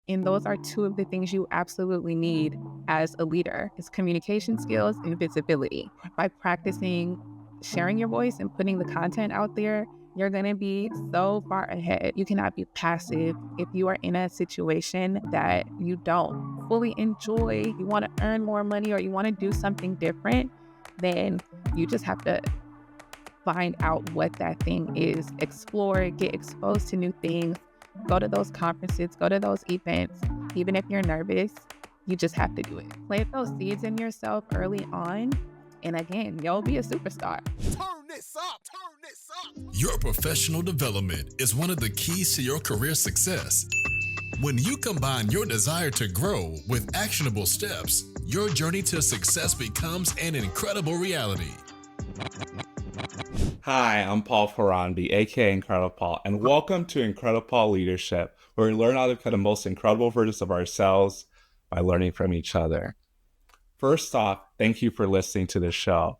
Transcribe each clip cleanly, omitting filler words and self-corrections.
And those are two of the things you absolutely need as a leader is communication skills and visibility. By practicing sharing your voice and putting the content out there, you're going to be so far ahead. You cannot be passive if you are in a situation that you don't fully enjoy, you want to earn more money, or you want to do something different, then you just have to find out what that thing is, explore it, get exposed to new things, go to those conferences, go to those events. Even if you're nervous, you just have to do it. Plant those seeds in yourself early on, and again, you'll be a superstar. Turn this up. Your professional development is one of the keys to your career success. When you combine your desire to grow with actionable steps, your journey to success becomes an incredible reality. Hi, I'm Paul Faronbi, aka IncrediPaul, and welcome to IncrediPaul Leadership, where we learn how to become the most incredible versions of ourselves by learning from each other. First off, thank you for listening to the show,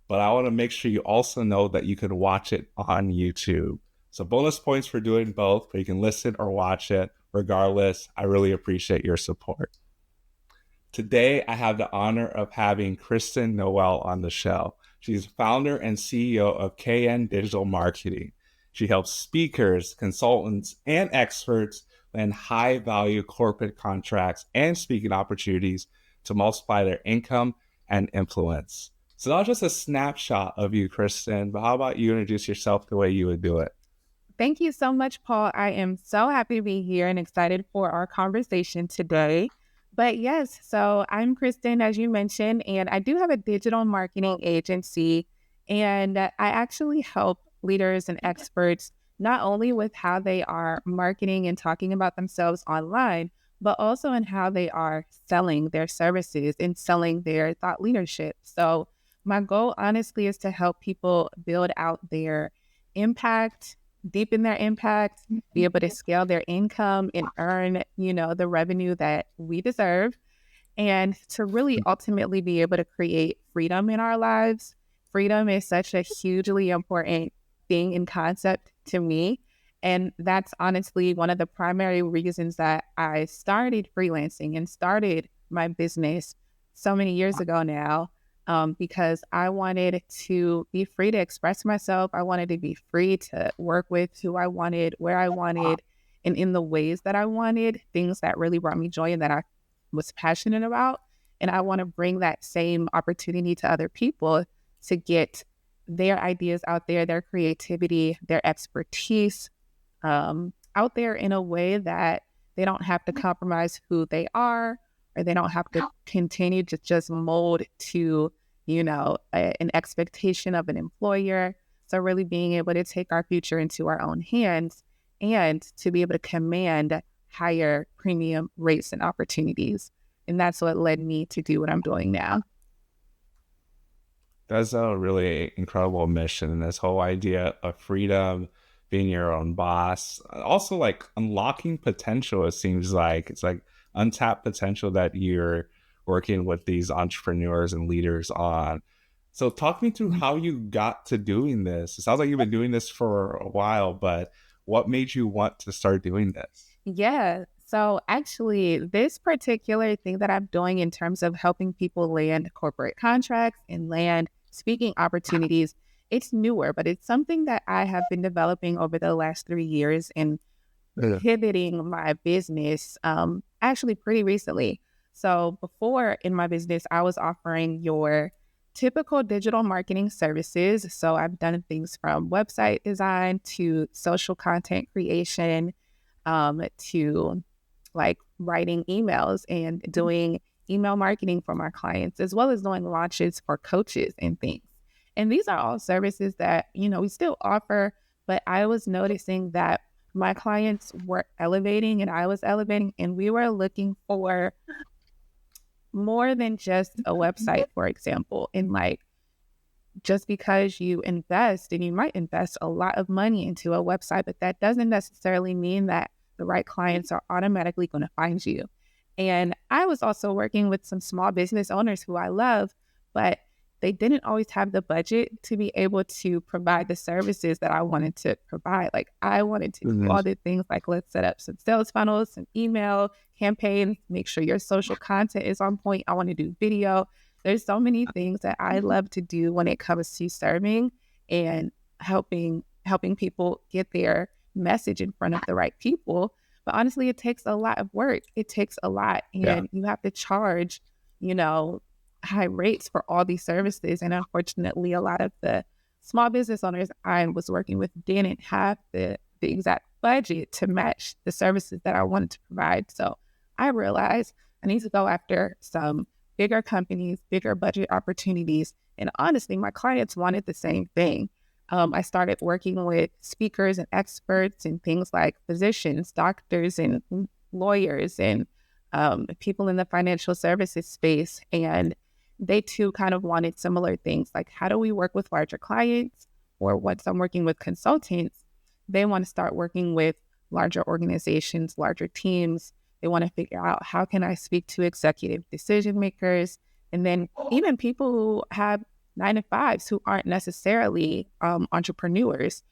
but I want to make sure you also know that you can watch it on YouTube. So bonus points for doing both, but you can listen or watch it. Regardless, I really appreciate your support. Today, I have the honor of having Kristen Noelle on the show. She's founder and CEO of KN Digital Marketing. She helps speakers, consultants, and experts land high-value corporate contracts and speaking opportunities to multiply their income and influence. So not just a snapshot of you, Kristen, but how about you introduce yourself the way you would do it? Thank you so much, Paul. I am so happy to be here and excited for our conversation today. But yes, so I'm Kristen, as you mentioned, and I do have a digital marketing agency, and I actually help leaders and experts not only with how they are marketing and talking about themselves online, but also in how they are selling their services and selling their thought leadership. So my goal, honestly, is to help people build out their impact, deepen their impact, be able to scale their income and earn, the revenue that we deserve, and to really ultimately be able to create freedom in our lives. Freedom is such a hugely important thing and concept to me. And that's honestly one of the primary reasons that I started freelancing and started my business so many years ago now. Because I wanted to be free to express myself. I wanted to be free to work with who I wanted, where I wanted, and in the ways that I wanted, things that really brought me joy and that I was passionate about. And I want to bring that same opportunity to other people to get their ideas out there, their creativity, their expertise out there in a way that they don't have to compromise who they are, or they don't have to continue to just mold to, an expectation of an employer. So really being able to take our future into our own hands and to be able to command higher premium rates and opportunities. And that's what led me to do what I'm doing now. That's a really incredible mission. And this whole idea of freedom, being your own boss, also like unlocking potential, it seems like. It's like untapped potential that you're working with these entrepreneurs and leaders on. So talk me through how you got to doing this. It sounds like you've been doing this for a while, but what made you want to start doing this? Yeah. So actually, this particular thing that I'm doing in terms of helping people land corporate contracts and land speaking opportunities, it's newer, but it's something that I have been developing over the last 3 years and pivoting my business actually pretty recently. So before in my business, I was offering your typical digital marketing services. So I've done things from website design to social content creation, to like writing emails and doing email marketing for my clients, as well as doing launches for coaches and things. And these are all services that, we still offer, but I was noticing that my clients were elevating and I was elevating, and we were looking for more than just a website, for example. And like, just because you invest, and you might invest a lot of money into a website, but that doesn't necessarily mean that the right clients are automatically going to find you. And I was also working with some small business owners who I love, but they didn't always have the budget to be able to provide the services that I wanted to provide. Like I wanted to do all the things like let's set up some sales funnels, some email campaigns, make sure your social content is on point. I want to do video. There's so many things that I love to do when it comes to serving and helping people get their message in front of the right people. But honestly, it takes a lot of work. It takes a lot. And you have to charge, high rates for all these services. And unfortunately, a lot of the small business owners I was working with didn't have the exact budget to match the services that I wanted to provide. So I realized I need to go after some bigger companies, bigger budget opportunities. And honestly, my clients wanted the same thing. I started working with speakers and experts and things like physicians, doctors, and lawyers, and people in the financial services space. And they too kind of wanted similar things. Like, how do we work with larger clients? Or once I'm working with consultants, they want to start working with larger organizations, larger teams. They want to figure out, how can I speak to executive decision makers? And then even people who have 9-to-5s who aren't necessarily entrepreneurs,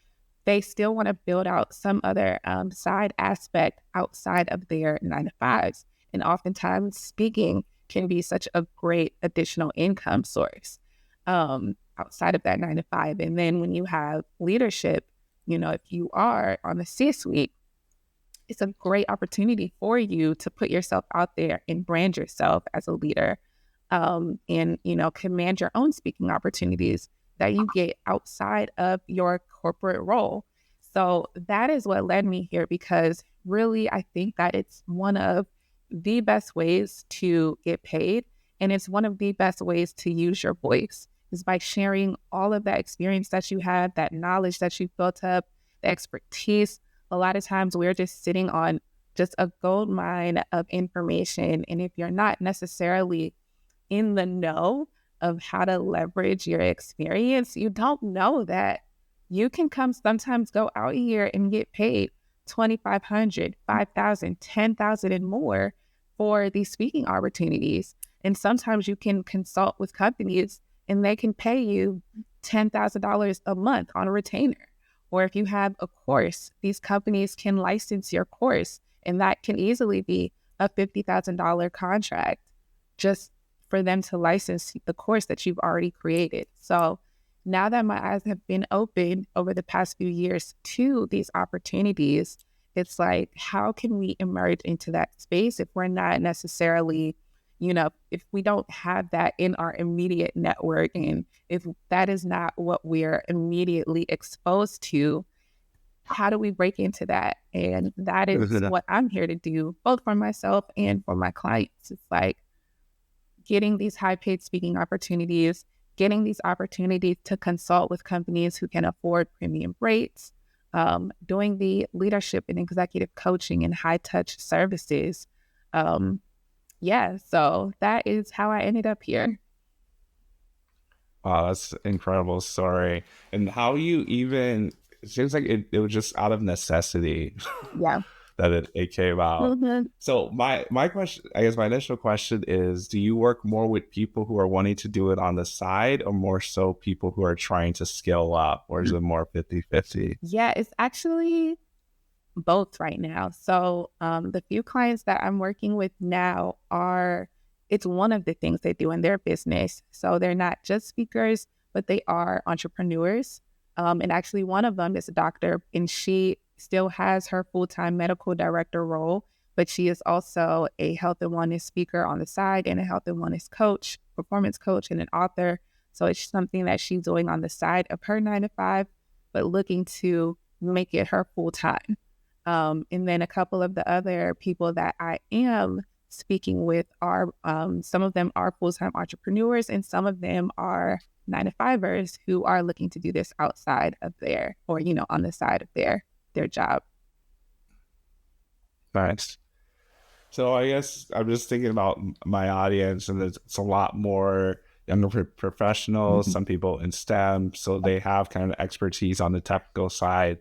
they still want to build out some other side aspect outside of their 9-to-5s. And oftentimes speaking can be such a great additional income source outside of that 9-to-5. And then when you have leadership, if you are on the C-suite, it's a great opportunity for you to put yourself out there and brand yourself as a leader, and, command your own speaking opportunities that you get outside of your corporate role. So that is what led me here, because really, I think that it's one of the best ways to get paid. And it's one of the best ways to use your voice, is by sharing all of that experience that you have, that knowledge that you've built up, the expertise. A lot of times we're just sitting on just a gold mine of information. And if you're not necessarily in the know of how to leverage your experience, you don't know that you can sometimes go out here and get paid $2,500, $5,000, $10,000 and more for these speaking opportunities. And sometimes you can consult with companies and they can pay you $10,000 a month on a retainer. Or if you have a course, these companies can license your course, and that can easily be a $50,000 contract just for them to license the course that you've already created. So now that my eyes have been opened over the past few years to these opportunities, it's like, how can we emerge into that space if we're not necessarily, if we don't have that in our immediate network, and if that is not what we're immediately exposed to, how do we break into that? And that is what I'm here to do, both for myself and for my clients. It's like getting these high-paid speaking opportunities, getting these opportunities to consult with companies who can afford premium rates, doing the leadership and executive coaching and high-touch services. So that is how I ended up here. Wow, that's an incredible story. And how you even, it seems like it was just out of necessity. Yeah. that it came out. So my question, I guess my initial question is, do you work more with people who are wanting to do it on the side, or more so people who are trying to scale up, or is it more 50-50? Yeah, it's actually both right now. So the few clients that I'm working with now it's one of the things they do in their business. So they're not just speakers, but they are entrepreneurs. And actually one of them is a doctor, and she still has her full-time medical director role, but she is also a health and wellness speaker on the side, and a health and wellness coach, performance coach, and an author. So it's something that she's doing on the side of her 9-to-5, but looking to make it her full-time. And then a couple of the other people that I am speaking with are, some of them are full-time entrepreneurs, and some of them are 9-to-5ers who are looking to do this outside of their, or, on the side of their job. Nice. So I guess I'm just thinking about my audience, and it's a lot more younger professionals, some people in STEM, so they have kind of expertise on the technical side,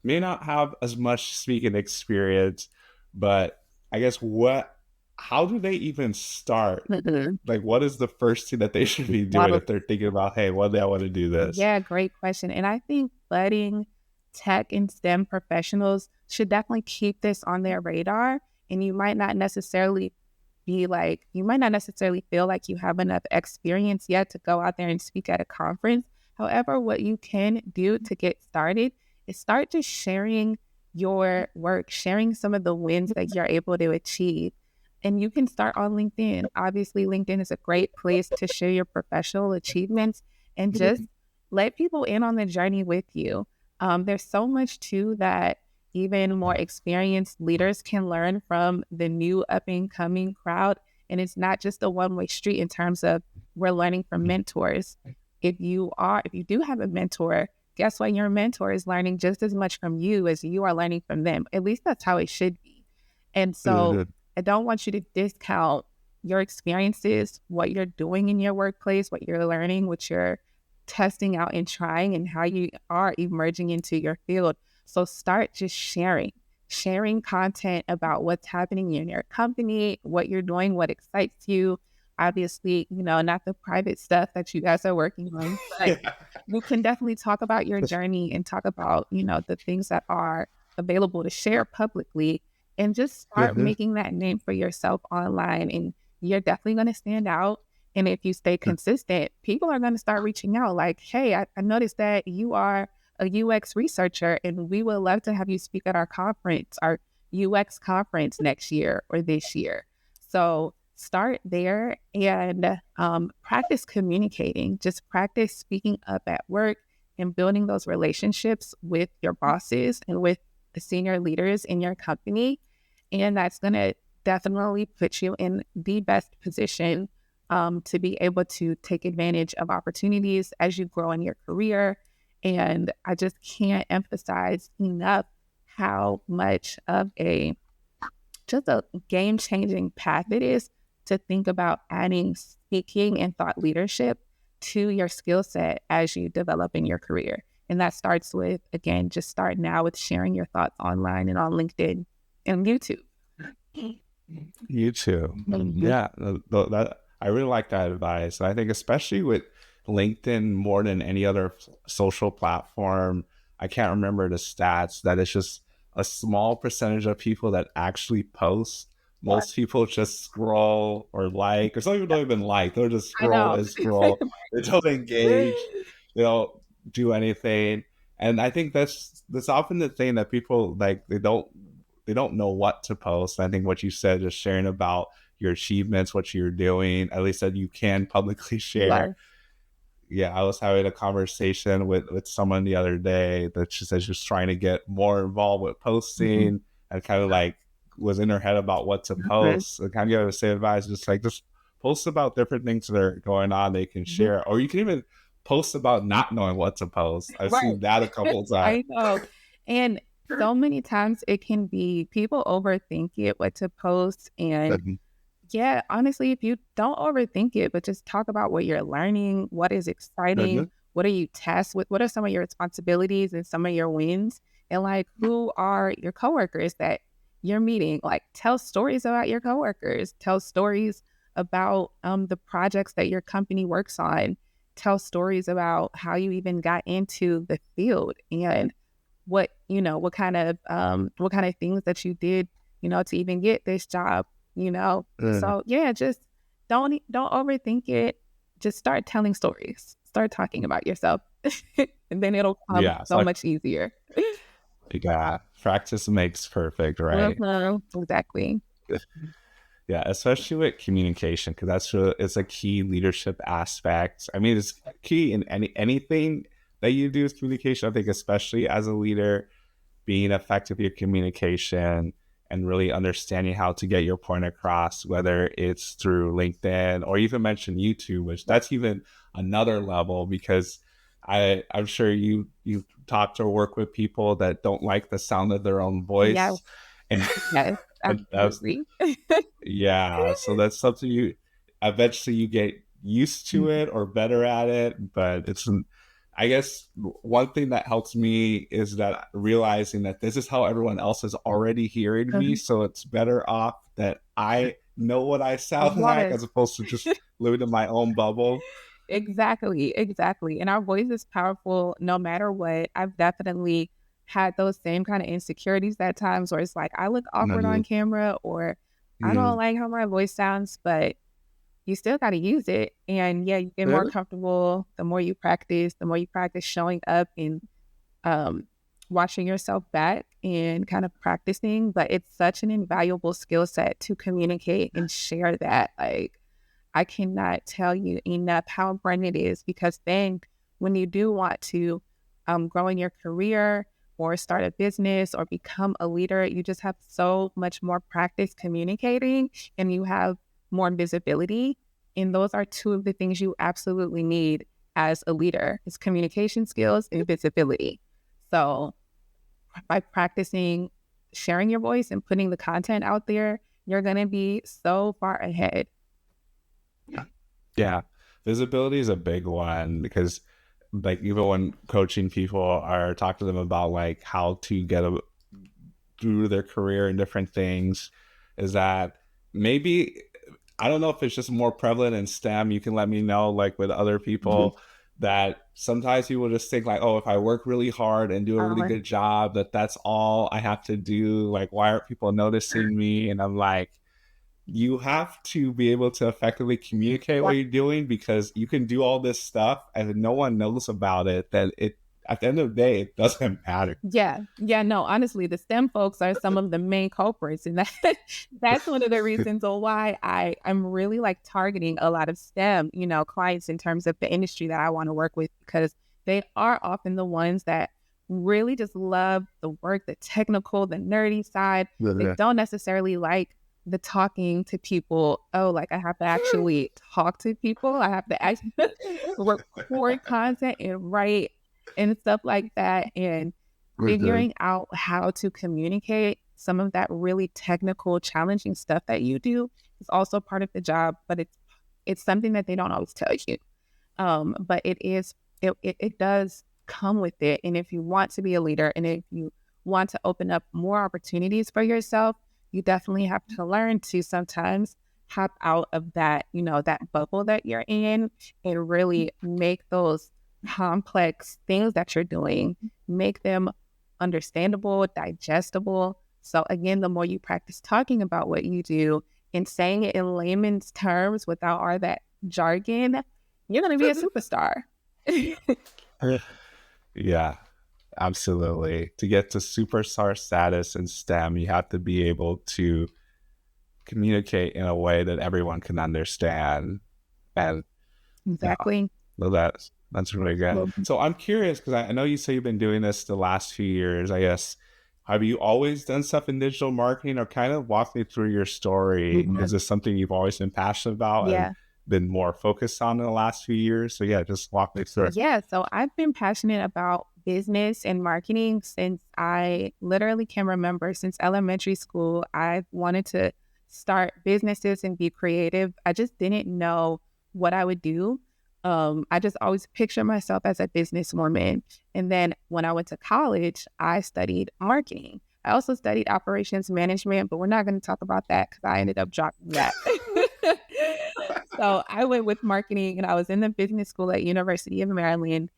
may not have as much speaking experience, but I guess what how do they even start? Mhm. Like, what is the first thing that they should be doing Wow. if they're thinking about, hey, one day I want to do this? Yeah, great question. And I think budding tech and STEM professionals should definitely keep this on their radar. And you might not necessarily feel like you have enough experience yet to go out there and speak at a conference. However, what you can do to get started is start just sharing your work, sharing some of the wins that you're able to achieve. And you can start on LinkedIn. Obviously, LinkedIn is a great place to share your professional achievements and just let people in on the journey with you. There's so much too that even more experienced leaders can learn from the new up and coming crowd. And it's not just a one-way street in terms of we're learning from mentors. If you do have a mentor, guess what? Your mentor is learning just as much from you as you are learning from them. At least that's how it should be. And so Mhm. I don't want you to discount your experiences, what you're doing in your workplace, what you're learning, what you're testing out and trying, and how you are emerging into your field. So start just sharing content about what's happening in your company, what you're doing, what excites you. Obviously, not the private stuff that you guys are working on, but Yeah. you can definitely talk about your journey and talk about, the things that are available to share publicly and just start Mhm. making that name for yourself online. And you're definitely going to stand out. And if you stay consistent, people are going to start reaching out like, hey, I noticed that you are a UX researcher and we would love to have you speak at our conference, our UX conference next year or this year. So start there and practice communicating. Just practice speaking up at work and building those relationships with your bosses and with the senior leaders in your company. And that's going to definitely put you in the best position to be able to take advantage of opportunities as you grow in your career. And I just can't emphasize enough how much of a game changing path it is to think about adding speaking and thought leadership to your skill set as you develop in your career. And that starts with, again, just start now with sharing your thoughts online and on LinkedIn and YouTube. You too. Mhm. Yeah, that I really like that advice. And I think especially with LinkedIn more than any other social platform, I can't remember the stats that it's just a small percentage of people that actually post. Most people just scroll or like, or some people don't even like. They'll just I scroll know. and scroll. They don't engage. They don't do anything. And I think that's often the thing that people like. They don't know what to post. I think what you said, just sharing about your achievements, what you're doing, at least that you can publicly share. Yes. Yeah, I was having a conversation with someone the other day that she says she's trying to get more involved with Mhm. posting and kind of like was in her head about what to Mhm. post. And kind of give her the same advice, just post about different things that are going on they can Mhm. share. Or you can even post about not knowing what to post. I've Right. seen that a couple of times. I know. And so many times it can be people overthink it, what to post. And yeah, honestly, if you don't overthink it, but just talk about what you're learning, what is exciting, what are you tasked with, what are some of your responsibilities and some of your wins, and like who are your coworkers that you're meeting? Like tell stories about your coworkers, tell stories about the projects that your company works on, tell stories about how you even got into the field and what kind of things that you did, to even get this job. Mhm. So yeah, just don't overthink it. Just start telling stories. Start talking about yourself. And then it'll come Yeah, so so much easier. yeah, practice makes perfect, right? Mhm. Exactly. Yeah, especially with communication, because it's a key leadership aspect. I mean, it's key in anything that you do with communication. I think, especially as a leader, being effective in your communication and really understanding how to get your point across, whether it's through LinkedIn or even mention YouTube, which that's even another level because I'm sure you talk or work with people that don't like the sound of their own Yes, voice, and yes, and that's absolutely. yeah, so that's something you eventually you get used to it or better at it, but I guess one thing that helps me is that realizing that this is how everyone else is already hearing me, Mhm. so it's better off that I know what I sound like Yes. as opposed to just living in my own bubble. Exactly, exactly. And our voice is powerful no matter what. I've definitely had those same kind of insecurities at times where it's like I look awkward on Mhm. camera or I don't Mhm. like how my voice sounds, but you still got to use it. And yeah, you get more Yeah. comfortable the more you practice showing up and um, watching yourself back and kind of practicing. But it's such an invaluable skill set to communicate and share that. Like, I cannot tell you enough how important it is because then when you do want to grow in your career or start a business or become a leader, you just have so much more practice communicating and you have more visibility. And those are two of the things you absolutely need as a leader is communication skills and visibility. So by practicing sharing your voice and putting the content out there, you're going to be so far ahead. Yeah. Visibility is a big one because like even when coaching people or talk to them about like how to get through their career and different things is that maybe I don't know if it's just more prevalent in STEM. You can let me know, like with other people, that sometimes people just think like, oh, if I work really hard and do a really Um, good job, that's all I have to do. Like, why aren't people noticing me? And I'm like, you have to be able to effectively communicate what you're doing because you can do all this stuff and if no one knows about it, then it at the end of the day, it doesn't matter. Yeah. Yeah. No, honestly, the STEM folks are some of the main culprits. And that's one of the reasons why I'm really like targeting a lot of STEM, clients in terms of the industry that I want to work with, because they are often the ones that really just love the work, the technical, the nerdy side. They Yeah. don't necessarily like the talking to people. Oh, like I have to actually talk to people. I have to actually record content and write and stuff like that. And Okay. figuring out how to communicate some of that really technical, challenging stuff that you do is also part of the job, but it's something that they don't always tell you. But it does come with it. And if you want to be a leader and if you want to open up more opportunities for yourself, you definitely have to learn to sometimes hop out of that, that bubble that you're in and really make those complex things that you're doing, make them understandable, digestible. So again, the more you practice talking about what you do and saying it in layman's terms without all that jargon, you're going to be a superstar. Yeah, absolutely. To get to superstar status in STEM, you have to be able to communicate in a way that everyone can understand. And yeah, Exactly. well, that's really good. So I'm curious because I know you say you've been doing this the last few years. I guess have you always done stuff in digital marketing, or kind of walk me through your story? Is this something you've always been passionate about and Yeah. been more focused on in the last few years? So yeah, just walk me through it. Yeah. So I've been passionate about business and marketing since I literally can remember. Since elementary school, I wanted to start businesses and be creative. I just didn't know what I would do. I just always picture myself as a businesswoman. And then when I went to college, I studied marketing. I also studied operations management, but we're not going to talk about that because I ended up dropping that. So I went with marketing and I was in the business school at University of Maryland,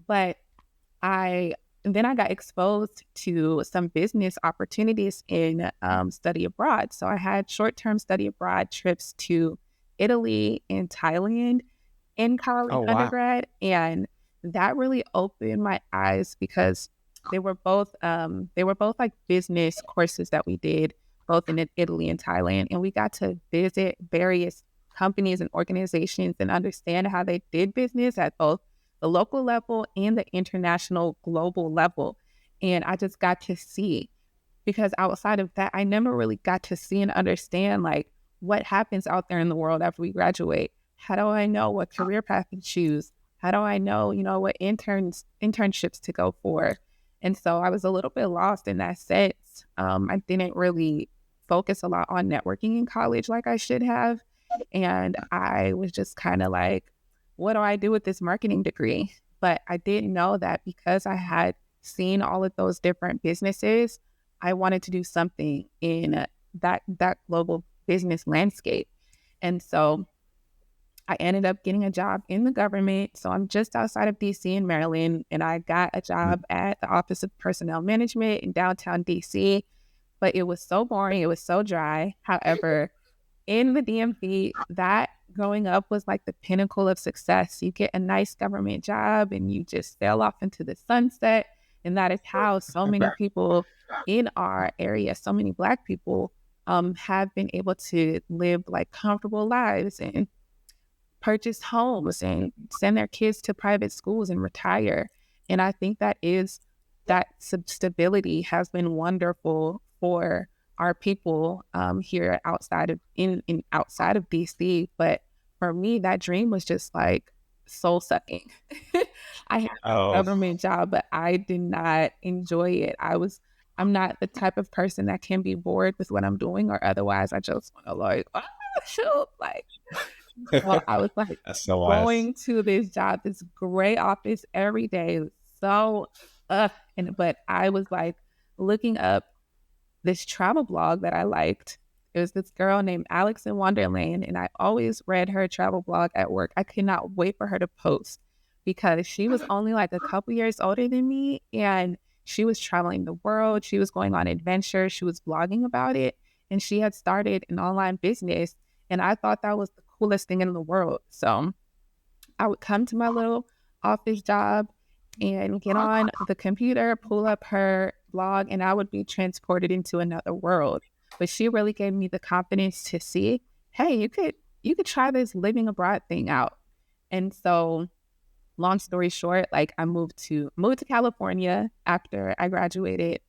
but I then I got exposed to some business opportunities in study abroad. So I had short-term study abroad trips to Italy and Thailand in college Oh wow. undergrad, and that really opened my eyes because they were both like business courses that we did both in Italy and Thailand, and we got to visit various companies and organizations and understand how they did business at both the local level and the international global level. And I just got to see, because outside of that, I never really got to see and understand like what happens out there in the world after we graduate. How do I know what career path to choose? How do I know, what internships to go for? And so I was a little bit lost in that sense. I didn't really focus a lot on networking in college like I should have. And I was just kind of like, what do I do with this marketing degree? But I didn't know that because I had seen all of those different businesses, I wanted to do something in that global business landscape. And so I ended up getting a job in the government. So I'm just outside of DC in Maryland, and I got a job at the Office of Personnel Management in downtown DC. But it was so boring. It was so dry. However, in the DMV, that growing up was like the pinnacle of success. You get a nice government job and you just sail off into the sunset. And that is how so many people in our area, so many Black people, have been able to live like comfortable lives and purchase homes and send their kids to private schools and retire. And I think that stability has been wonderful for our people here outside of outside of DC. But for me, that dream was just like soul sucking. I had a Oh, government job, but I did not enjoy it. I'm not the type of person that can be bored with what I'm doing, or otherwise I just want to like, shoot, like. So I was like SOS. going to this job, this great office every day. So, but I was like looking up this travel blog that I liked. It was this girl named Alex in Wonderland, and I always read her travel blog at work. I could not wait for her to post because she was only like a couple years older than me, and she was traveling the world. She was going on adventures. She was blogging about it, and she had started an online business. And I thought that was the coolest thing in the world. So I would come to my little office job and get on the computer, pull up her blog, and I would be transported into another world. But she really gave me the confidence to see, hey, you could try this living abroad thing out. And so, long story short, like I moved to California after I graduated.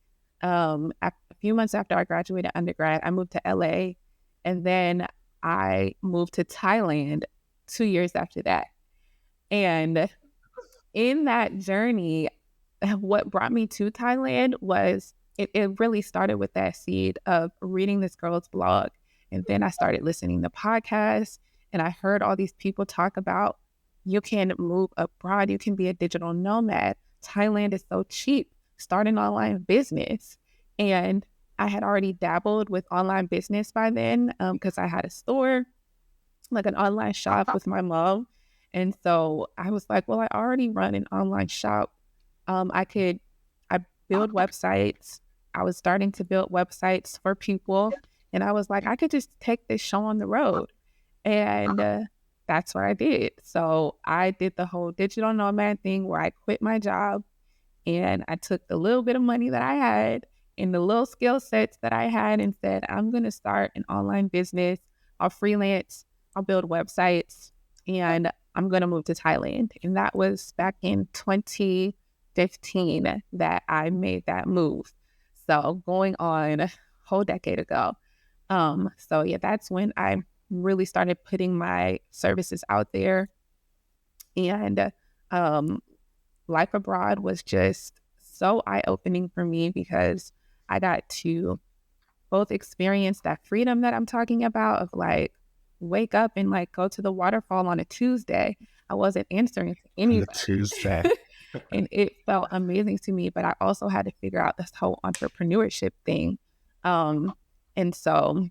A few months after I graduated undergrad, I moved to LA, and then I moved to Thailand 2 years after that. And in that journey, what brought me to Thailand was it really started with that seed of reading this girl's blog. And then I started listening to podcasts, and I heard all these people talk about you can move abroad, you can be a digital nomad. Thailand is so cheap. Start an online business. And I had already dabbled with online business by then because I had a store, like an online shop with my mom. And so I was like, well, I already run an online shop. I build websites. I was starting to build websites for people. And I was like, I could just take this show on the road. And that's what I did. So I did the whole digital nomad thing where I quit my job and I took the little bit of money that I had and the little skill sets that I had and said, I'm going to start an online business. I'll freelance, I'll build websites, and I'm going to move to Thailand. And that was back in 2015 that I made that move. So going on a whole decade ago. So yeah, that's when I really started putting my services out there. And life abroad was just so eye-opening for me because I got to both experience that freedom that I'm talking about of like wake up and like go to the waterfall on a Tuesday. I wasn't answering to On the anybody. Tuesday. And it felt amazing to me, but I also had to figure out this whole entrepreneurship thing. And so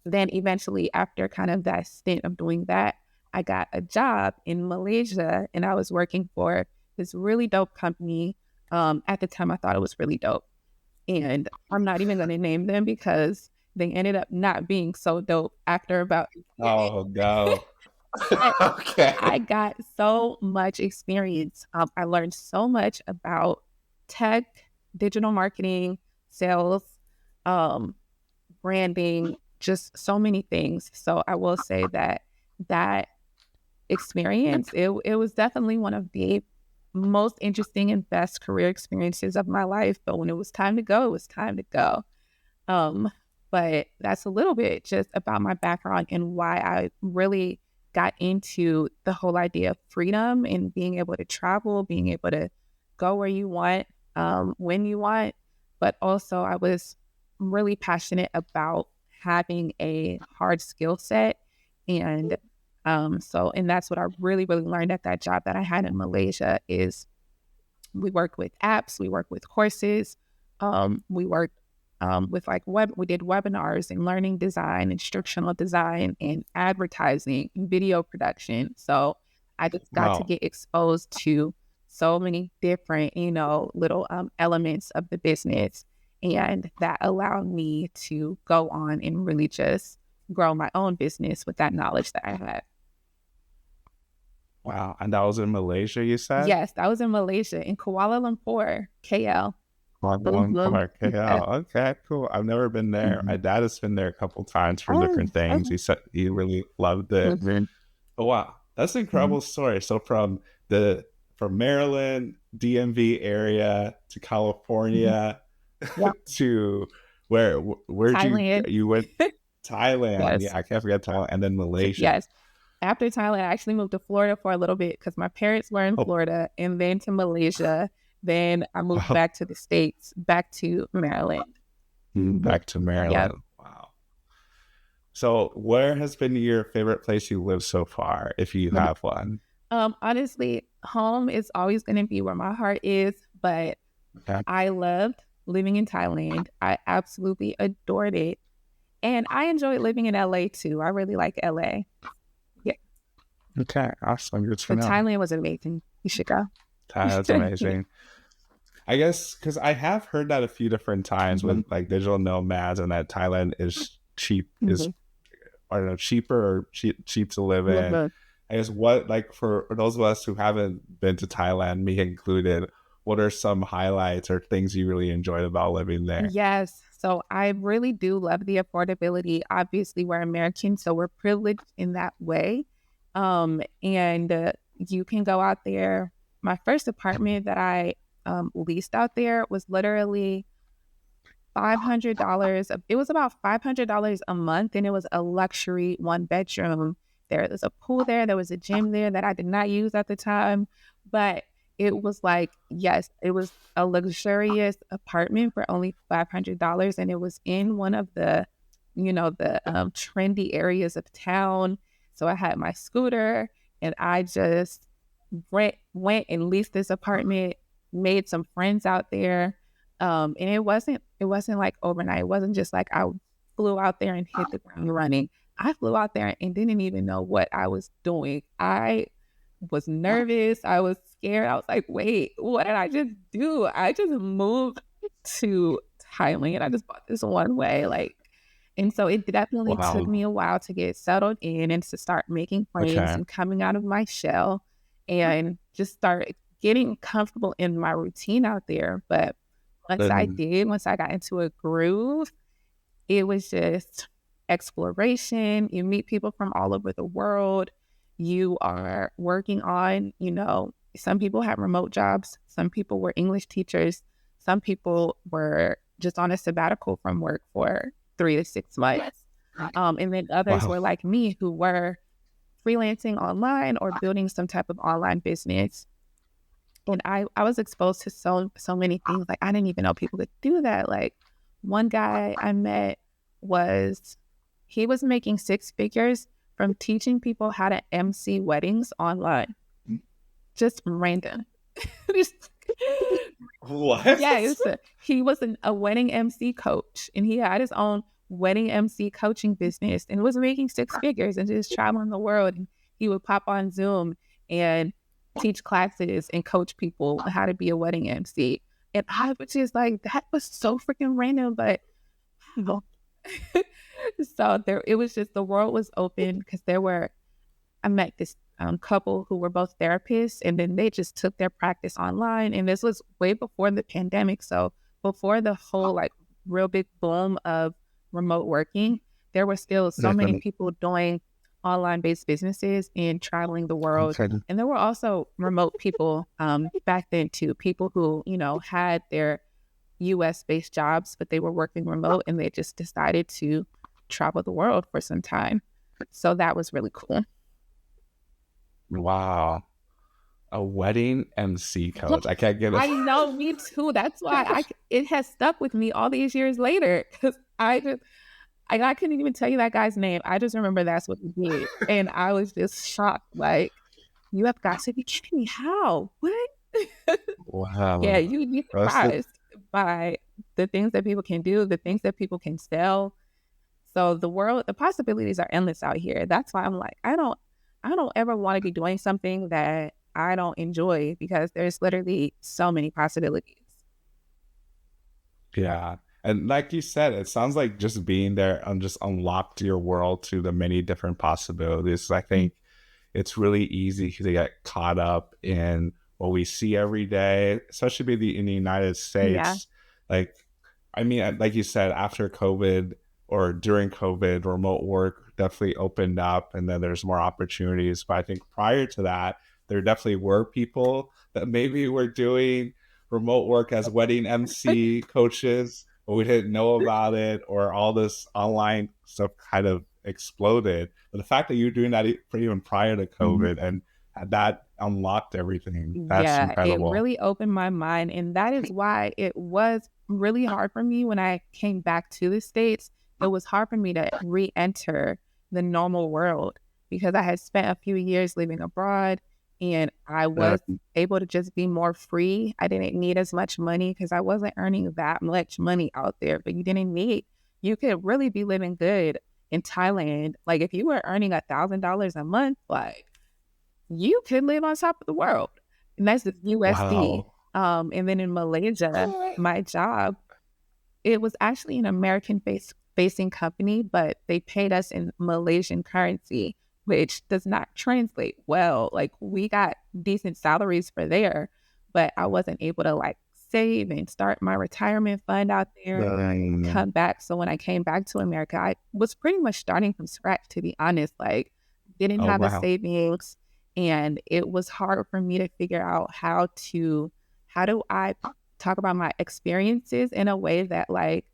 then eventually after kind of that stint of doing that, I got a job in Malaysia and I was working for this really dope company. At the time, I thought it was really dope. And I'm not even going to name them because they ended up not being so dope after about a year. Oh, no. But I Okay. got so much experience. I learned so much about tech, digital marketing, sales, um, branding, just so many things. So I will say that that experience, it was definitely one of the most interesting and best career experiences of my life. But when it was time to go, it was time to go. Um, but that's a little bit just about my background and why I really got into the whole idea of freedom and being able to travel, being able to go where you want, when you want. But also, I was really passionate about having a hard skill set. And and that's what I really, really learned at that job that I had in Malaysia is we work with apps, we work with courses, we work with like we did webinars and learning design, instructional design, and advertising and video production. So I just got to Wow. get exposed to so many different, little elements of the business. And that allowed me to go on and really just grow my own business with that knowledge that I had. Wow. And that was in Malaysia, you said? Yes, that was in Malaysia, in Kuala Lumpur, KL. One Park. Yes. Okay, cool. I've never been there. My Mhm. dad has been there a couple times for Oh, different things. okay. He said he really loved it. Mhm. Oh wow, that's an Mhm. incredible story. So from Maryland, DMV area to Mhm. California Yeah, to where'd Thailand. you went? Thailand. Yes, Yeah, I can't forget Thailand, and then Malaysia. yes. After Thailand, I actually moved to Florida for a little bit because my parents were in Oh Florida, and then to Malaysia. Then I moved wow, back to the States, back to Maryland. back to Yep. Maryland. Wow. So, where has been your favorite place you lived so far, if you have one? Honestly, home is always going to be where my heart is, but Okay. I loved living in Thailand. I absolutely adored it. And I enjoyed living in LA too. I really like LA. Yeah. Okay. Awesome. Good to But know. Thailand was amazing. You should go. That's amazing. I guess because I have heard that a few different times with like digital nomads, and that Thailand is cheap, is Mhm. I don't know, cheaper or cheap to live in. Mhm. I guess what, like, for those of us who haven't been to Thailand, me included, what are some highlights or things you really enjoyed about living there? Yes. So I really do love the affordability. Obviously, we're Americans, so we're privileged in that way. And you can go out there. My first apartment that I leased out there was literally $500. It was about $500 a month, and it was a luxury one bedroom. There was a pool there. There was a gym there that I did not use at the time, but it was like, yes, it was a luxurious apartment for only $500, and it was in one of the, the trendy areas of town. So I had my scooter, and I just went and leased this apartment, made some friends out there. And it wasn't like overnight. It wasn't just like I flew out there and hit the ground running. I flew out there and didn't even know what I was doing. I was nervous. I was scared. I was like, wait, what did I just do? I just moved to Thailand. I just bought this one way. And so it definitely took Wow. me a while to get settled in and to start making friends Okay. and coming out of my shell and just start getting comfortable in my routine out there. But Then, once I got into a groove, it was just exploration. You meet people from all over the world. You are working on, some people had remote jobs. Some people were English teachers. Some people were just on a sabbatical from work for 3 to 6 months. And then others wow. were like me who were freelancing online or building some type of online business. And I was exposed to so many things. Like I didn't even know people could do that. Like one guy I met he was making 6 figures from teaching people how to MC weddings online. Just random. Just- What? yeah, he was a wedding MC coach, and he had his own wedding MC coaching business and was making 6 figures and just traveling the world. And he would pop on Zoom and teach classes and coach people how to be a wedding MC. And I was just like, that was so freaking random, but so it was just the world was open because I met this couple who were both therapists, and then they just took their practice online. And this was way before the pandemic. So before the whole like real big boom of remote working, there were still so many Then, people doing online based businesses and traveling the world. okay. And there were also remote people back then too, people who, had their US based jobs, but they were working remote and they just decided to travel the world for some time. So that was really cool. Wow. A wedding MC coach. I can't get I it. know, me too. That's why it has stuck with me all these years later because I couldn't even tell you that guy's name. I just remember that's what he did, and I was just shocked. Like, you have got to be kidding me! How? What? Yeah, Wow. you'd be Roasted. surprised by the things that people can do, the things that people can sell. So the possibilities are endless out here. That's why I'm like, I don't ever want to be doing something that I don't enjoy, because there's literally so many possibilities. Yeah. And like you said, it sounds like just being there and just unlocked your world to the many different possibilities. I think it's really easy to get caught up in what we see every day, especially in the United Yeah. States. Like, I mean, like you said, after COVID or during COVID, remote work definitely opened up and then there's more opportunities. But I think prior to that, there definitely were people that maybe were doing remote work as wedding MC coaches, but we didn't know about it, or all this online stuff kind of exploded. But the fact that you're doing that even prior to COVID and that unlocked everything, that's Yeah, it incredible. really opened my mind. And that is why it was really hard for me when I came back to the States. It was hard for me to re enter the normal world, because I had spent a few years living abroad and I Uh, was able to just be more free. I didn't need as much money because I wasn't earning that much money out there, but you could really be living good in Thailand. Like if you were earning $1,000 a month, like you could live on top of the world. And that's the USD. wow. And then in Malaysia, my job, it was actually an American facing company, but they paid us in Malaysian currency, which does not translate well. Like we got decent salaries for there, but I wasn't able to like save and start my retirement fund out there and come back. So when I came back to America, I was pretty much starting from scratch, to be honest. Like didn't Oh, have a wow. savings, and it was hard for me to figure out how do I talk about my experiences in a way that like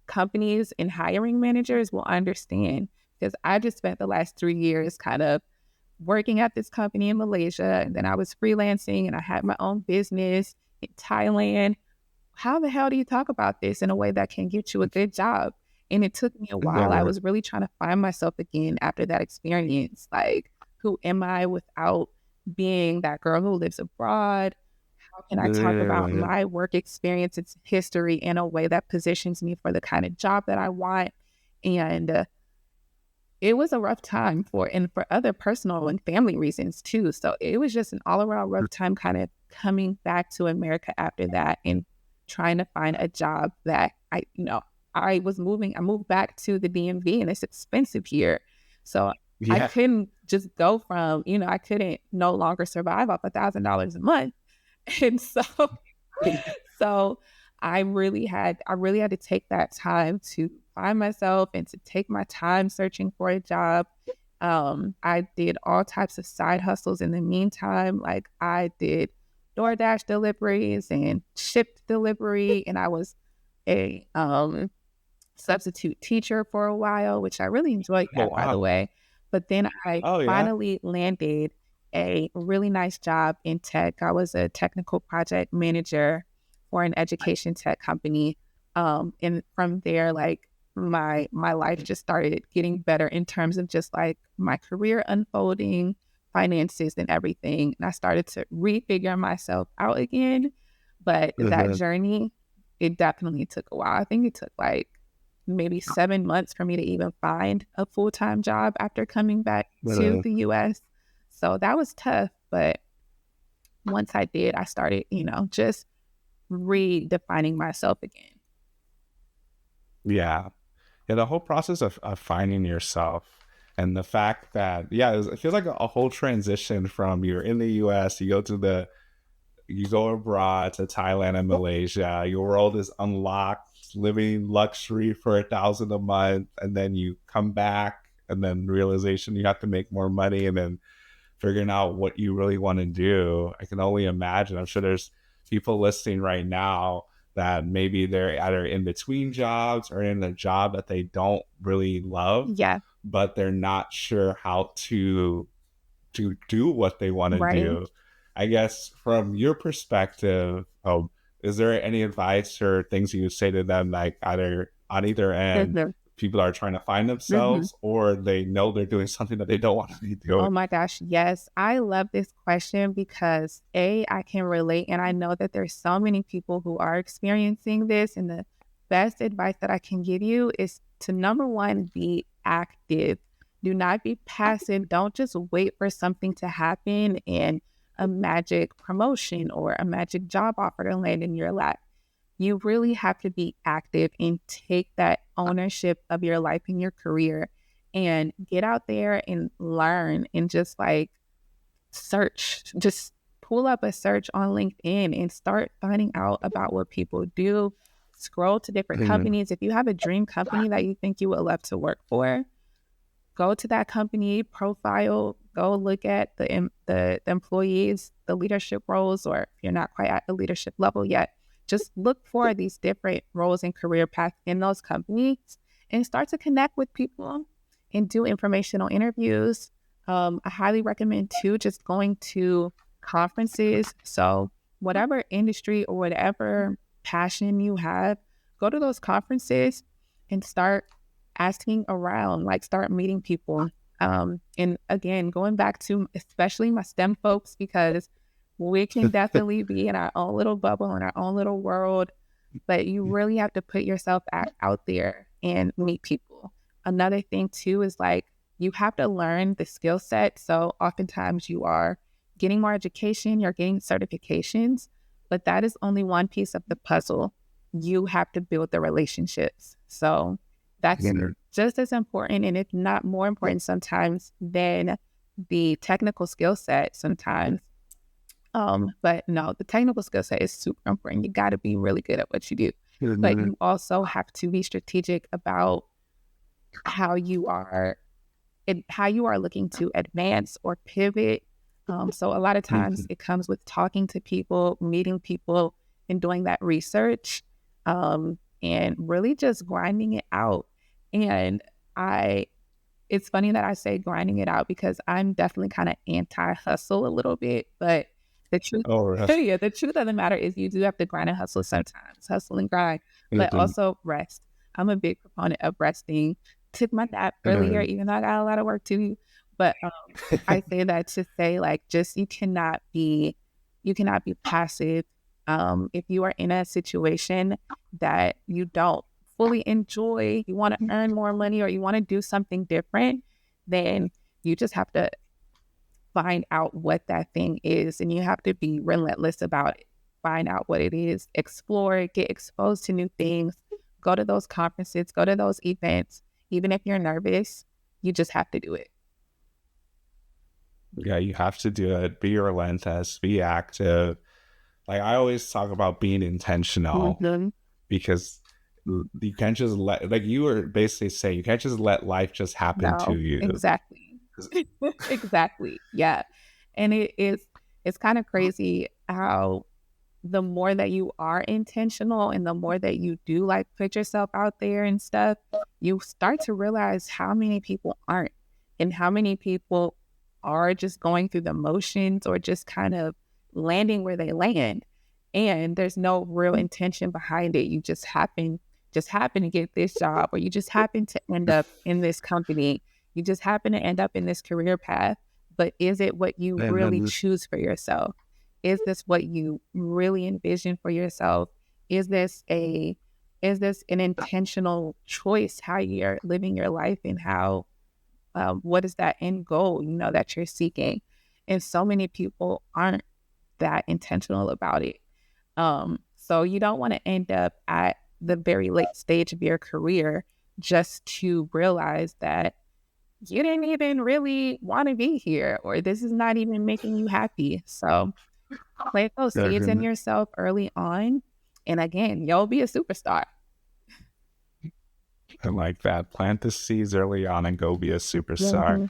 companies and hiring managers will understand. Because I just spent the last 3 years kind of working at this company in Malaysia, and then I was freelancing and I had my own business in Thailand. How the hell do you talk about this in a way that can get you a good job? And it took me a while. I Yeah. was really trying to find myself again after that experience. Like, who am I without being that girl who lives abroad? How can I talk about Yeah. my work experience, its history in a way that positions me for the kind of job that I want? And it was a rough time for other personal and family reasons too. So it was just an all around rough time kind of coming back to America after that and trying to find a job that I moved back to the DMV, and it's expensive here. So I Yeah. couldn't just go from, I couldn't no longer survive off $1,000 a month. And so I really had to take that time to find myself and to take my time searching for a job. I did all types of side hustles in the meantime. Like I did DoorDash deliveries and shipped delivery, and I was a substitute teacher for a while, which I really enjoyed Oh, that, by the wow. way. But then I Oh, yeah. finally landed a really nice job in tech. I was a technical project manager for an education tech company. And from there, like my life just started getting better in terms of just like my career unfolding, finances and everything. And I started to refigure myself out again. But that Mhm. journey, it definitely took a while. I think it took like maybe 7 months for me to even find a full-time job after coming back to Mhm. the US. So that was tough. But once I did, I started, just redefining myself again. Yeah. Yeah, the whole process of finding yourself and the fact that, yeah, it feels like a whole transition from you're in the US, you go abroad to Thailand and Malaysia, your world is unlocked, living luxury for 1,000 a month, and then you come back and then realization you have to make more money and then figuring out what you really want to do. I can only imagine. I'm sure there's people listening right now that maybe they're either in between jobs or in a job that they don't really love, Yeah, but they're not sure how to do what they want to right. do. I guess from your perspective, is there any advice or things you would say to them, like either on either end, Mhm, people are trying to find mhm. themselves or they know they're doing something that they don't want to be doing? Oh my gosh, yes. I love this question because I can relate, and I know that there's so many people who are experiencing this in the best advice that I can give you is to, number one, be active. Do not be passive. Don't just wait for something to happen and a magic promotion or a magic job offer to land in your lap. You really have to be active and take that ownership of your life and your career and get out there and learn and just like search. Just pull up a search on LinkedIn and start finding out about what people do. Scroll to different companies. If you have a dream company that you think you would love to work for, go to that company profile, go look at the employees, the leadership roles, or if you're not quite at the leadership level yet, just look for these different roles and career paths in those companies and start to connect with people and do informational interviews. I highly recommend too, just going to conferences. So whatever industry or whatever passion you have, go to those conferences and start asking around, like start meeting people. And again, going back to especially my STEM folks, because we can definitely be in our own little bubble, in our own little world, but you really have to put yourself out there and meet people. Another thing too is like, you have to learn the skill set. So oftentimes you are getting more education, you're getting certifications, but that is only one piece of the puzzle. You have to build the relationships. So that's just as important, and if not more important sometimes than the technical skill set sometimes. But no, the technical skill set is super important. You got to be really good at what you do. But you also have to be strategic about how you are looking to advance or pivot. So a lot of times it comes with talking to people, meeting people, and doing that research, and really just grinding it out. And it's funny that I say grinding it out because I'm definitely kind of anti-hustle a little bit, but the truth, the truth of the matter is you do have to grind and hustle sometimes, hustle and grind, but also rest. I'm a big proponent of resting. Took my nap earlier, even though I got a lot of work to do. But I say that to say, like, just you cannot be passive. If you are in a situation that you don't fully enjoy, you want to earn more money or you want to do something different, then you just have to find out what that thing is, and you have to be relentless about it. Find out what it is, explore it, get exposed to new things, go to those conferences, go to those events. Even if you're nervous, you just have to do it. Yeah, you have to do it. Be relentless, be active. Like I always talk about being intentional, because you can't just let, like you were basically saying, you can't just let life just happen to you. Exactly. Exactly. Yeah. And it's kind of crazy how the more that you are intentional and the more that you do like put yourself out there and stuff, you start to realize how many people aren't, and how many people are just going through the motions or just kind of landing where they land. And there's no real intention behind it. You just happen to get this job, or you just happen to end up in this company. You just happen to end up in this career path. But is it what you really choose for yourself? Is this what you really envision for yourself? Is this an intentional choice how you're living your life, and how what is that end goal, that you're seeking? And so many people aren't that intentional about it. So you don't want to end up at the very late stage of your career just to realize that you didn't even really want to be here, or this is not even making you happy. So plant those seeds in yourself early on, and again, you'll be a superstar. I like that. Plant the seeds early on and go be a superstar.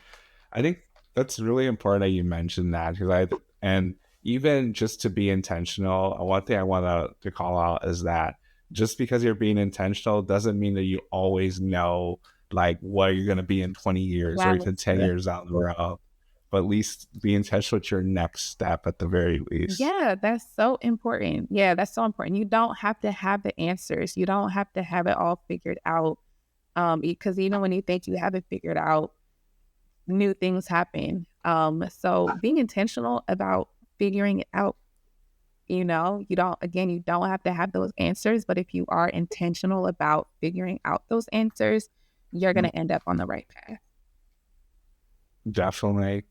I think that's really important that you mentioned that, because and even just to be intentional, one thing I want to call out is that just because you're being intentional doesn't mean that you always know like what you're going to be in 20 years or even 10 years down the road. But at least be intentional with your next step at the very least. Yeah, that's so important. Yeah, that's so important. You don't have to have the answers. You don't have to have it all figured out. Because even when you think you have it figured out, new things happen. So being intentional about figuring it out. You know, you don't have to have those answers, but if you are intentional about figuring out those answers, you're going to end up on the right path. Definitely.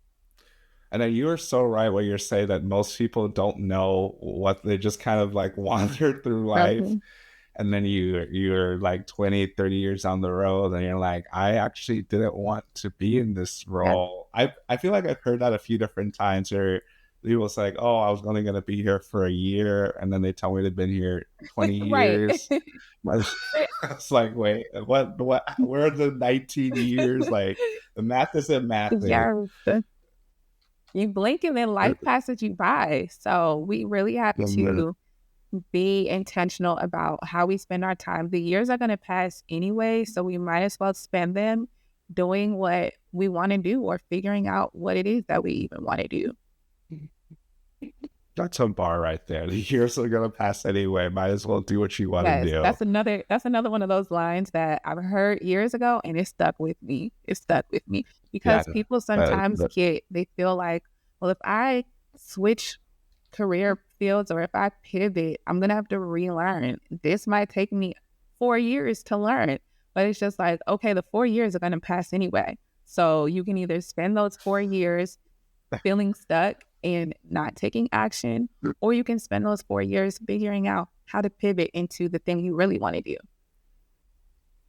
And then you are so right when you're saying that most people don't know what they just kind of like wander through life. Okay. And then you're like 20, 30 years down the road and you're like, I actually didn't want to be in this role. I feel like I've heard that a few different times where people say like, oh, I was only going to be here for a year. And then they tell me they've been here 20 Right. years. It's like, wait, what, where are the 19 years? Like the math isn't mathing. Yes. You blink and then life passes you by. So we really have to be intentional about how we spend our time. The years are going to pass anyway, so we might as well spend them doing what we want to do or figuring out what it is that we even want to do. That's a bar right there. The years are going to pass anyway. Might as well do what you want to do. That's another one of those lines that I've heard years ago, and it stuck with me. Because people sometimes they feel like, well, if I switch career fields or if I pivot, I'm going to have to relearn. This might take me 4 years to learn, but it's just like, okay, the 4 years are going to pass anyway. So you can either spend those 4 years feeling stuck and not taking action, or you can spend those 4 years figuring out how to pivot into the thing you really want to do.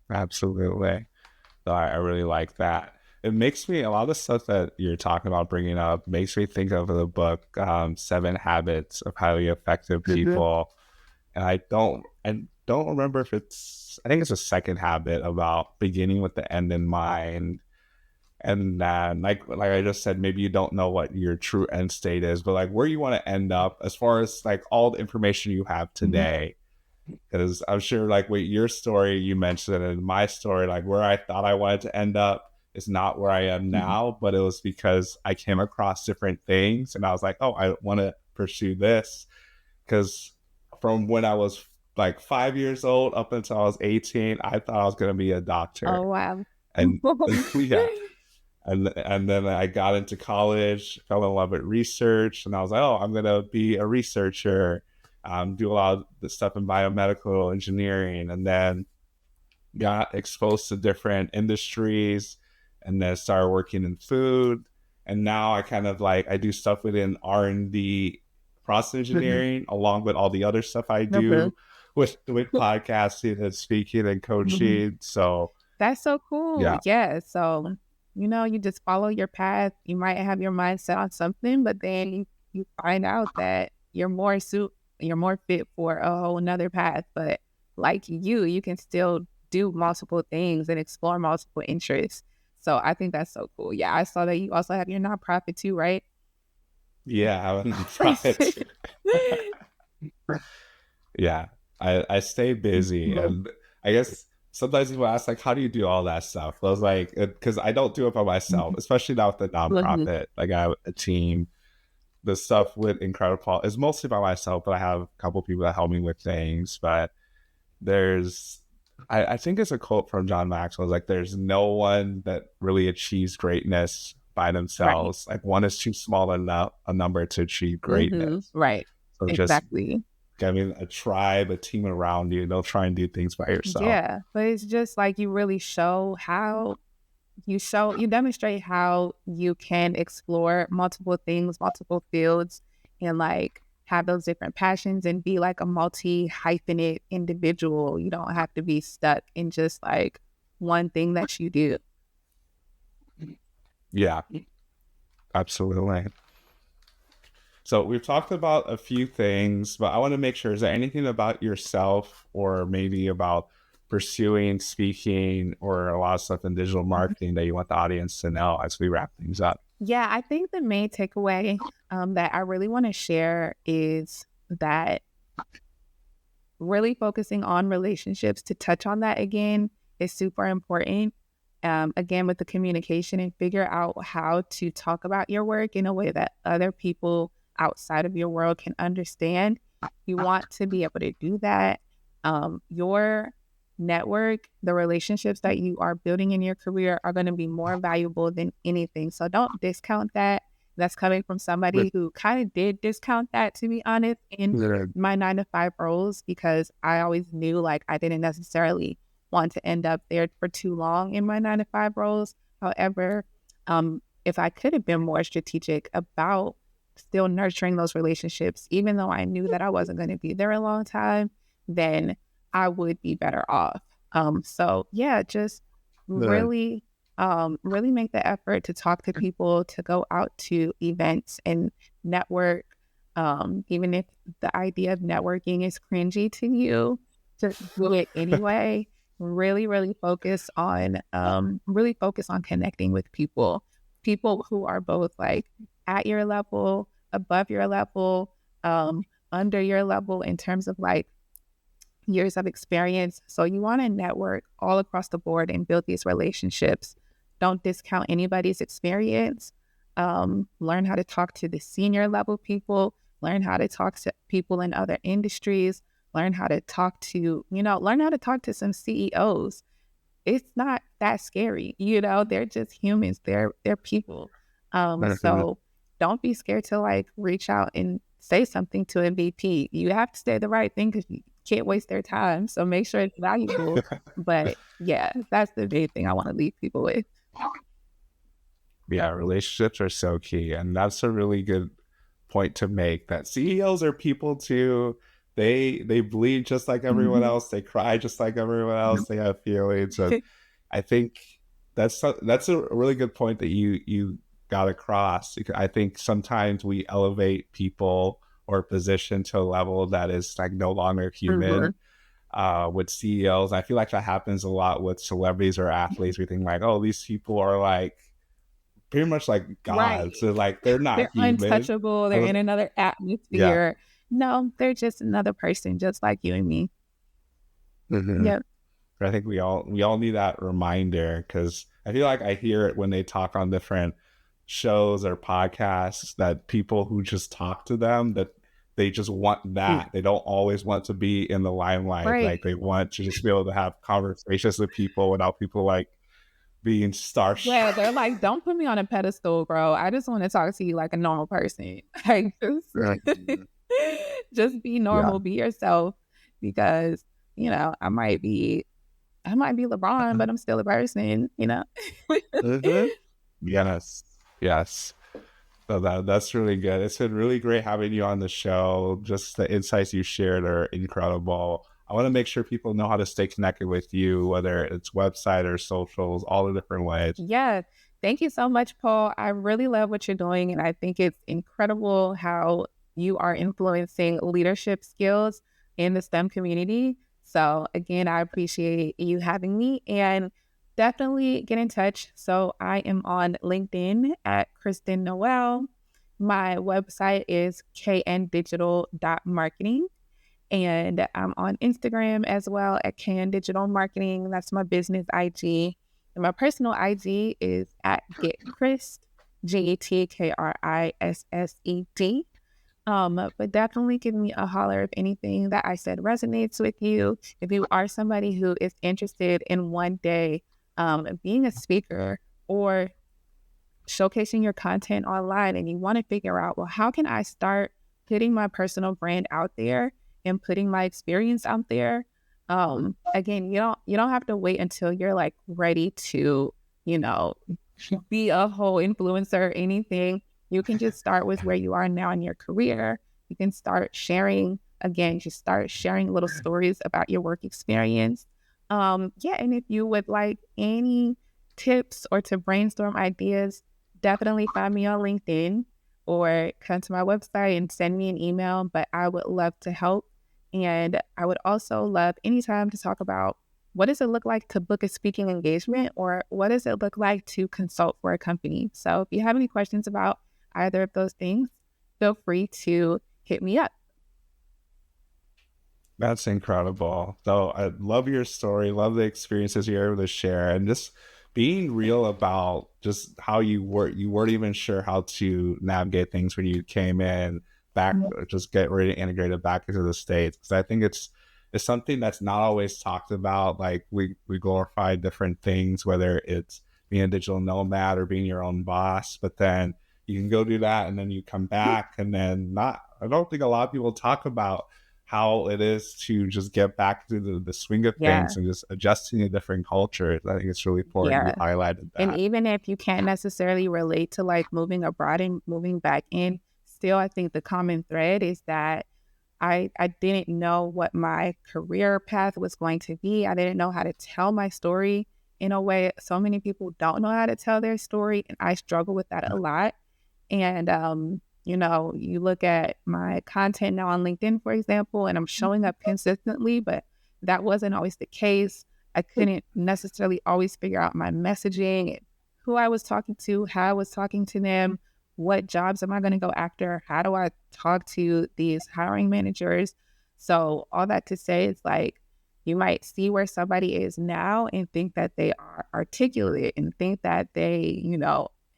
Absolutely. So I really like that. It makes me, a lot of the stuff that you're talking about bringing up makes me think of the book, 7 Habits of Highly Effective People. And I don't remember if I think it's a second habit about beginning with the end in mind. And like I just said, maybe you don't know what your true end state is, but like where you want to end up as far as like all the information you have today. Because I'm sure like with your story you mentioned and my story, like where I thought I wanted to end up is not where I am now, but it was because I came across different things and I was like, oh, I want to pursue this. Because from when I was like 5 years old up until I was 18, I thought I was going to be a doctor. Oh, wow. And yeah. And then I got into college, fell in love with research, and I was like, oh, I'm going to be a researcher, do a lot of the stuff in biomedical engineering, and then got exposed to different industries, and then started working in food. And now I kind of like, I do stuff within R&D process engineering, along with all the other stuff I do with podcasting and speaking and coaching. So that's so cool. Yeah. So you just follow your path. You might have your mindset on something, but then you find out that you're more fit for a whole another path. But like you can still do multiple things and explore multiple interests. So I think that's so cool. Yeah, I saw that you also have your nonprofit too, right? Yeah, I have a nonprofit too. Yeah, I stay busy. And I guess sometimes people ask, like, how do you do all that stuff? I was like, because I don't do it by myself, especially not with the nonprofit. Like, I have a team. The stuff with IncrediPaul is mostly by myself, but I have a couple people that help me with things. But I think it's a quote from John Maxwell. Like, there's no one that really achieves greatness by themselves. Right. Like, one is too small a number to achieve greatness. Right. So exactly. Just getting a tribe, a team around you. Don't try and do things by yourself. Yeah, but it's just like you really you demonstrate how you can explore multiple things, multiple fields, and like have those different passions and be like a multi-hyphenate individual. You don't have to be stuck in just like one thing that you do. Yeah, absolutely. So we've talked about a few things, but I want to make sure, is there anything about yourself or maybe about pursuing speaking or a lot of stuff in digital marketing that you want the audience to know as we wrap things up? Yeah, I think the main takeaway that I really want to share is that really focusing on relationships, to touch on that again, is super important. Again, with the communication, and figure out how to talk about your work in a way that other people outside of your world can understand. You want to be able to do that. Your network, the relationships that you are building in your career are going to be more valuable than anything. So don't discount that. That's coming from somebody who kind of did discount that, to be honest, in my 9 to 5 roles, because I always knew like I didn't necessarily want to end up there for too long in my 9 to 5 roles. However, if I could have been more strategic about still nurturing those relationships, even though I knew that I wasn't going to be there a long time, then I would be better off. So yeah, just really, really make the effort to talk to people, to go out to events and network. Even if the idea of networking is cringy to you, just do it anyway. Really focus on connecting with people who are both like at your level, above your level, under your level in terms of like years of experience. So you want to network all across the board and build these relationships. Don't discount anybody's experience. Learn how to talk to the senior level people, learn how to talk to people in other industries, learn how to talk to some CEOs. It's not that scary, they're just humans. They're people. So don't be scared to like reach out and say something to a VP. You have to say the right thing because you can't waste their time. So make sure it's valuable. But yeah, that's the big thing I want to leave people with. Yeah, relationships are so key. And that's a really good point to make, that CEOs are people too. They bleed just like everyone else. They cry just like everyone else. They have feelings. And I think that's a really good point that you got across. I think sometimes we elevate people or position to a level that is like no longer human. With CEOs, I feel like that happens a lot with celebrities or athletes. We think like, oh, these people are like pretty much like gods. Right. So like they're not human. Untouchable. They're in another atmosphere. Yeah. No, they're just another person, just like you and me. Yep. I think we all need that reminder, because I feel like I hear it when they talk on different shows or podcasts, that people who just talk to them, that they just want that. They don't always want to be in the limelight. Right. Like they want to just be able to have conversations with people without people like being starstruck. Yeah, they're like, don't put me on a pedestal, bro. I just want to talk to you like a normal person. Like just be normal, be yourself, because I might be LeBron, but I'm still a person, Yes. So that's really good. It's been really great having you on the show. Just the insights you shared are incredible. I want to make sure people know how to stay connected with you, whether it's website or socials, all the different ways. Yeah. Thank you so much, Paul. I really love what you're doing. And I think it's incredible how you are influencing leadership skills in the STEM community. So again, I appreciate you having me, and definitely get in touch. So I am on LinkedIn at Kristen Noelle. My website is kndigital.marketing. And I'm on Instagram as well at kndigitalmarketing. That's my business IG. And my personal IG is at getkrist, GETKRISSED. But definitely give me a holler if anything that I said resonates with you. If you are somebody who is interested in one day being a speaker or showcasing your content online, and you want to figure out, well, how can I start putting my personal brand out there and putting my experience out there? Again, you don't have to wait until you're like ready to, be a whole influencer or anything. You can just start with where you are now in your career. You can start sharing, just start sharing little stories about your work experience. And if you would like any tips or to brainstorm ideas, definitely find me on LinkedIn or come to my website and send me an email. But I would love to help. And I would also love any time to talk about, what does it look like to book a speaking engagement, or what does it look like to consult for a company? So if you have any questions about either of those things, feel free to hit me up. That's incredible. So I love your story, love the experiences you're able to share, and just being real about just how you weren't even sure how to navigate things when you came in back, just get ready to integrate it back into the States. Because I think it's something that's not always talked about. Like we glorify different things, whether it's being a digital nomad or being your own boss, but then you can go do that, and then you come back, and then I don't think a lot of people talk about how it is to just get back to the swing of things and just adjusting to different cultures. I think it's really important you highlighted that. And even if you can't necessarily relate to like moving abroad and moving back in, still I think the common thread is that I didn't know what my career path was going to be. I didn't know how to tell my story in a way. So many people don't know how to tell their story, and I struggle with that a lot. And you look at my content now on LinkedIn, for example, and I'm showing up consistently, but that wasn't always the case. I couldn't necessarily always figure out my messaging, who I was talking to, how I was talking to them, what jobs am I going to go after, how do I talk to these hiring managers. So all that to say is like, you might see where somebody is now and think that they are articulate and think that they,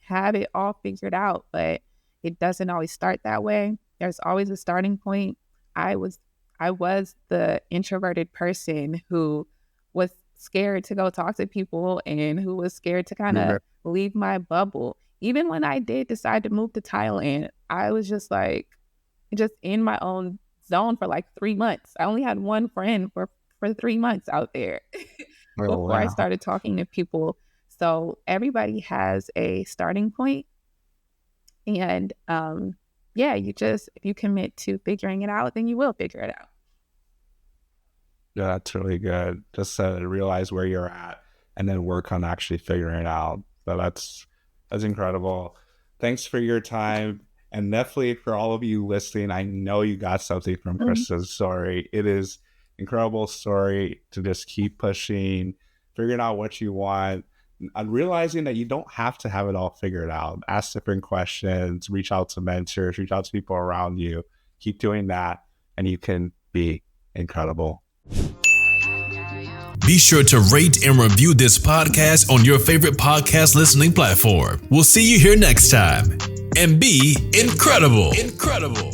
have it all figured out, but it doesn't always start that way. There's always a starting point. I was the introverted person who was scared to go talk to people and who was scared to kind of leave my bubble. Even when I did decide to move to Thailand, I was just in my own zone for like 3 months. I only had one friend for 3 months out there before I started talking to people. So everybody has a starting point. And if you commit to figuring it out, then you will figure it out. Yeah, that's really good. Just to realize where you're at and then work on actually figuring it out. So that's incredible. Thanks for your time. And definitely for all of you listening, I know you got something from Kristen's story. It is incredible story to just keep pushing, figuring out what you want, and realizing that you don't have to have it all figured out. Ask different questions, reach out to mentors, reach out to people around you. Keep doing that, and you can be incredible. Be sure to rate and review this podcast on your favorite podcast listening platform. We'll see you here next time. And be incredible. Incredible.